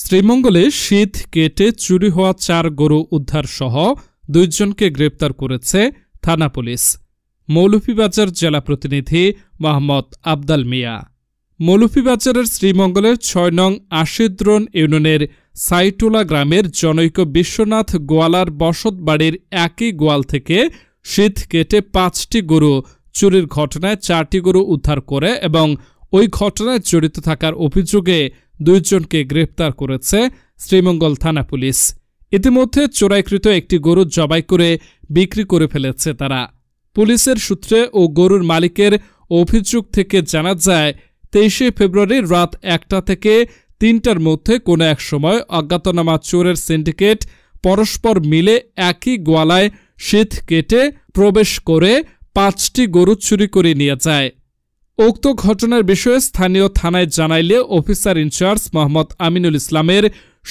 শ্রীমঙ্গলে শীত কেটে চুরি হওয়া ৪ গরু উদ্ধার সহ ২ জনকে গ্রেপ্তার করেছে থানা পুলিশ। মৌলভীবাজার জেলা প্রতিনিধি মোহাম্মদ আবদাল মিয়া। মৌলভীবাজারের শ্রীমঙ্গলের ৬ নং আশিদ্রন ইউনিয়নের সাইটোলা গ্রামের জনৈক বিশ্বনাথ গোয়ালার বসতবাড়ির একই গোয়াল থেকে শীত কেটে ৫টি গরু চুরির ঘটনায় ৪টি গরু উদ্ধার করে এবং ওই ঘটনায় জড়িত থাকার অভিযোগে ২ জনকে গ্রেপ্তার করেছে শ্রীমঙ্গল থানা পুলিশ। ইতিমধ্যে চোরাইকৃত একটি গরু জবাই করে বিক্রি করে ফেলেছে তারা। পুলিশের সূত্রে ও গরুর মালিকের অভিযোগ থেকে জানা যায় ২৩শে ফেব্রুয়ারি রাত ১টা থেকে ৩টার মধ্যে কোনো এক সময় অজ্ঞাতনামা চোরের সিন্ডিকেট পরস্পর মিলে একই গোয়ালায় শীত কেটে প্রবেশ করে ৫টি গরু চুরি করে নিয়ে যায়। উক্ত ঘটনার বিষয়ে স্থানীয় থানায় জানাইলে অফিসার ইনচার্জ মোহাম্মদ আমিনুল ইসলামের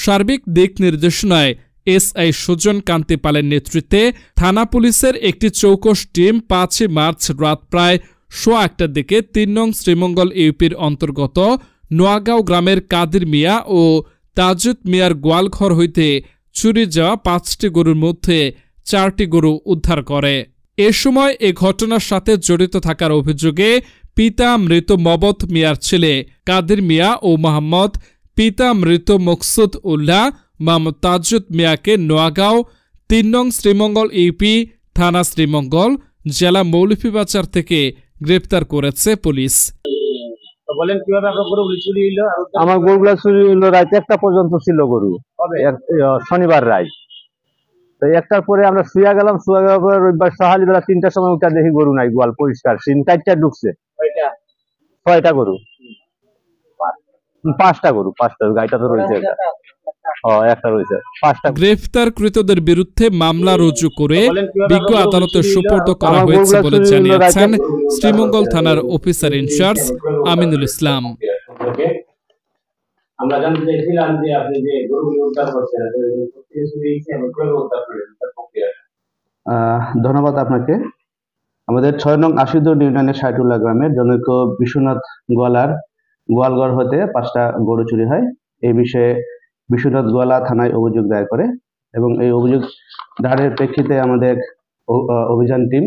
সার্বিক দিক নির্দেশনায় এসআই সুজন কান্তি পালের নেতৃত্বে থানা পুলিশের একটি চৌকস টিম ৫ মার্চ রাত প্রায় ১:১টার দিকে ৩ নং শ্রীমঙ্গল ইউপির অন্তর্গত নোয়াগাঁও গ্রামের কাদির মিয়া ও তাজুদ মিয়ার গোয়ালঘর হইতে চুরি যাওয়া ৫টি গরুর মধ্যে ৪টি গরু উদ্ধার করে। এ সময় এ ঘটনার সাথে জড়িত থাকার অভিযোগে পিতা মৃত মবত মিয়ার ছেলে কাদির মিয়া ও মোহাম্মদ, পিতা মৃত মকসুদ উল্লাহ মোহাম্মদ তাজুদ মিয়াকে নোয়াগাঁও ৩ নং শ্রীমঙ্গল ইউপি থানা শ্রীমঙ্গল জেলা মৌলভীবাজার থেকে গ্রেপ্তার করেছে পুলিশ। আমার গরুগুলা চুরি হইলো রাত ১টা পর্যন্ত ছিল গরু, শনিবার রাত। তো ১টার পরে আমরা শুয়ে গেলাম, শুয়ে যাওয়ার পরে রবিবার সকালবেলা ৩টার সময় উঠে দেখি গরু নাই, গোয়াল পরিষ্কার, সিন ৪টা ঢুকছে। ৬টা গরু, ৫টা গরু, ৫টা গাইটা তো রয়েছে, একটা রয়েছে, ৫টা। গ্রেফতারকৃতদের বিরুদ্ধে মামলা রুজু করে বিজ্ঞ আদালতে সুপর্দ করা হয়েছে বলে জানিয়েছেন শ্রীমঙ্গল থানার অফিসার ইনচার্জ আমিনুল ইসলাম। আমরা জানতে চাইছিলাম যে আপনি যে গরুগুলো উদ্ধার করছেন, ধন্যবাদ আপনাকে। আমাদের ৬ নং আশিদ্রন ইউনিয়নের সাইটোলা গ্রামের জনৈক বিশ্বনাথ গোয়ালার গোয়ালঘর হতে ৫টা গরু চুরি হয়। এই বিষয়ে বিশ্বনাথ গোয়ালা থানায় অভিযোগ দায়ের করে এবং এই অভিযোগ দায়েরের প্রেক্ষিতে আমাদের অভিযান টিম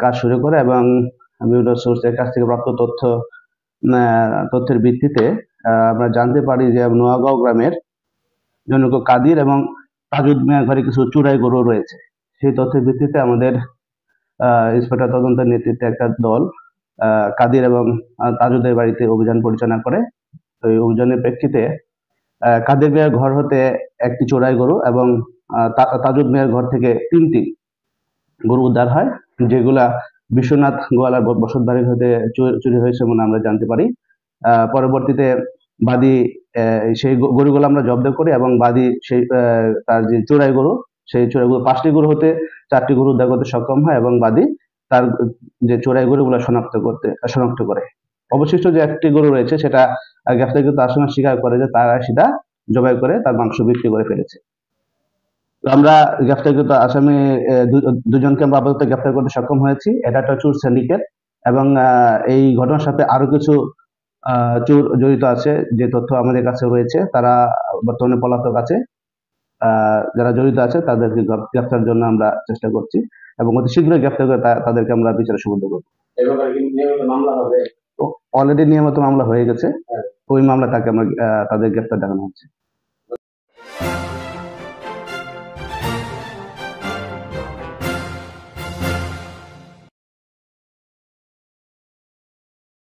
কাজ শুরু করে এবং বিভিন্ন সোর্সের কাছ থেকে প্রাপ্ত তথ্যের ভিত্তিতে আমরা জানতে পারি যে নোয়াগাঁও গ্রামের জনৈক কাদির এবং তাজুদ মিয়ার ঘরে কিছু চুরাই গরু রয়েছে। সেই তথ্যের ভিত্তিতে আমাদের ইন্সপেক্টর তদন্তের নেতৃত্বে একটা দল কাদির এবং তাজুদের বাড়িতে অভিযান পরিচালনা করে। তো এই অভিযানের প্রেক্ষিতে কাদির মিয়ার ঘর হতে একটি চোরাই গরু এবং তাজুদ মিয়ার ঘর থেকে ৩টি গরু উদ্ধার হয়, যেগুলা বিশ্বনাথ গোয়ালার বসতবাড়ির হতে চুরি হয়েছে বলে আমরা জানতে পারি। পরবর্তীতে বাদী সেই গরুগুলো আমরা জব্দ করি এবং বাদী সেই তার যে চোরাই গরু, সেই চোরাই গরু ৫টি গরু হতে ৪টি গরু উদ্ধার করতে সক্ষম হয় এবং বাদী তার যে চোরাই গরুগুলো শনাক্ত করে। অবশিষ্ট যে একটি গরু রয়েছে সেটা গ্রেফতারকৃত আসামি স্বীকার করে যে তারা সেটা জবাই করে তার মাংস বিক্রি করে ফেলেছে। আমরা গ্রেফতারকৃত আসামি ২ জনকে আমরা আপাতত গ্রেফতার করতে সক্ষম হয়েছি। এটা একটা চোর সিন্ডিকেট এবং এই ঘটনার সাথে আরো কিছু চোর জড়িত আছে, যে তথ্য আমাদের কাছে রয়েছে। তারা বর্তমানে পলাতক আছে। যারা জড়িত আছে তাদেরকে গ্রেফতারের জন্য আমরা চেষ্টা করছি এবং অতি শীঘ্রই গ্রেফতার করে তাদেরকে আমরা বিচারে সুপর্দ করব। অলরেডি নিয়মিত মামলা হয়ে গেছে, ওই মামলা তাকে আমরা তাদের গ্রেফতার দেখানো হচ্ছে।